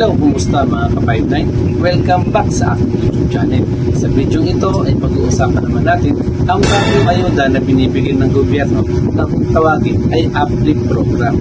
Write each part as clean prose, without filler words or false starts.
Hello, kumusta mga ka-59? Welcome back sa aking YouTube channel. Sa video ito ay pag-uusapan naman natin ang bagong ayuda na binibigay ng gobyerno na kung tawagin ay uplift program.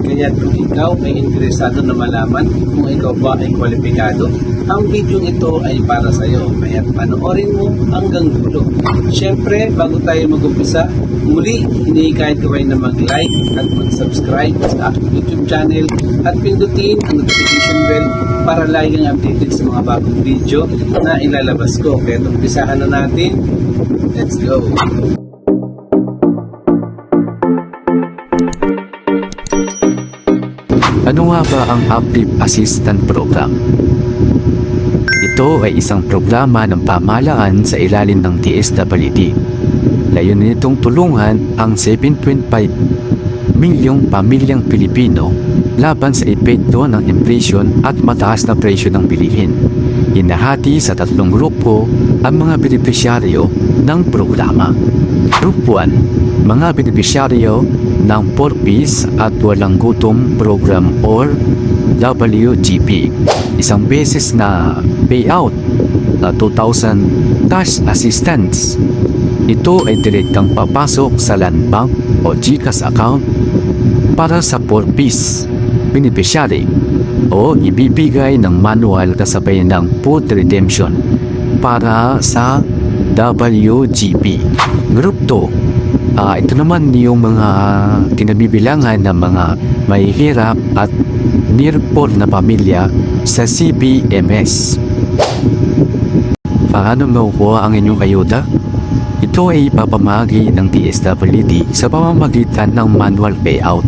Kaya kung ikaw ay interesado na malaman kung ikaw ba ay kwalipikado, ang video ito ay para sa iyo. Kaya panoorin mo hanggang dulo. Siyempre, bago tayo mag-umpisa, muli, hinihikayat ko kayo na mag-like at mag-subscribe sa aking YouTube channel at pindutin ang notification bell para lagi kang updated sa mga bagong video na ilalabas ko. Kaya umpisahan na natin. Let's go! Ano nga ba ang Uplift Assistance Program? Ito ay isang programa ng pamahalaan sa ilalim ng DSWD. Layunin nitong tulungan ang 7.5 milyong pamilyang Pilipino laban sa epekto ng inflation at mataas na presyo ng bilihin. Hinahati sa tatlong grupo ang mga benepisyaryo ng programa. Group 1, mga benepisyaryo ng 4Ps at Walang Gutom Program or WGP. Isang beses na payout na 2,000 cash assistance. Ito ay direktang papasok sa Land Bank o GCash account para sa 4Ps beneficiary o ibibigay ng manual kasabay ng food redemption para sa WGP. Group 2, ito naman yung mga tinabibilangan ng mga mahihirap at near poor na pamilya sa CBMS. Paano makukuha ang inyong ayuda? Ito ay ipapamahagi ng DSWD sa pamamagitan ng manual payout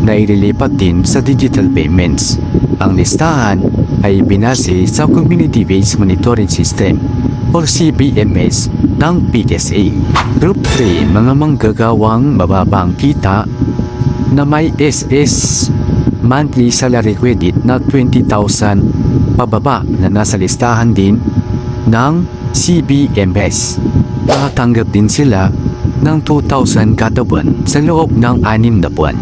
na ililipat din sa digital payments. Ang listahan ay binase sa Community-Based Monitoring System or CBMS ng PSA. Group 3, mga manggagawang mababang kita na may SS monthly salary credit na 20,000 pababa na nasa listahan din ng CBMS. Nakatanggap din sila ng 2,000 kada buwan sa loob ng 6 na buwan.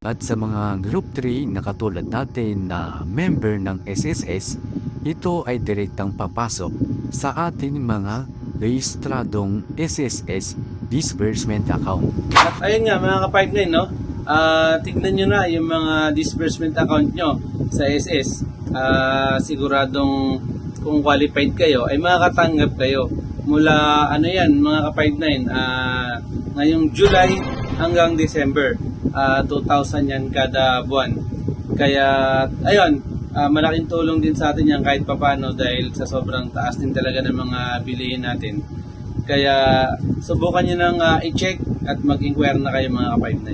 At sa mga Group 3 na katulad natin na member ng SSS, ito ay direktang papasok sa ating mga rehistradong SSS disbursement account. At ayun nga mga ka-59, no? Tignan nyo na yung mga disbursement account nyo sa SS. Siguradong kung qualified kayo ay makakatanggap kayo mula mga ka-59 ngayong July hanggang December. 2,000 yan kada buwan. Kaya ayun, malaking tulong din sa atin yan kahit papano dahil sa sobrang taas din talaga ng mga bilihin natin. Kaya subukan nyo nang i-check at mag-inquire na kayo mga ka-59.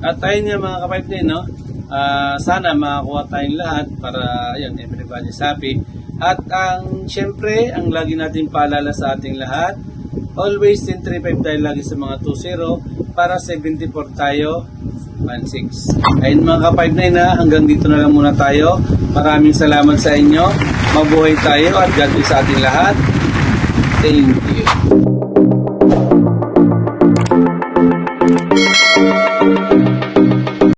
At ayun nga mga ka-59, no? Sana makakuha tayong lahat para ayun, everybody's happy. At syempre, ang lagi natin paalala sa ating lahat, always 1035 tayo lagi sa mga 20 para 74 tayo 16. Ayun mga ka-59 na, hanggang dito na lang muna tayo. Maraming salamat sa inyo. Mabuhay tayo at God bless sa ating lahat. Thank you.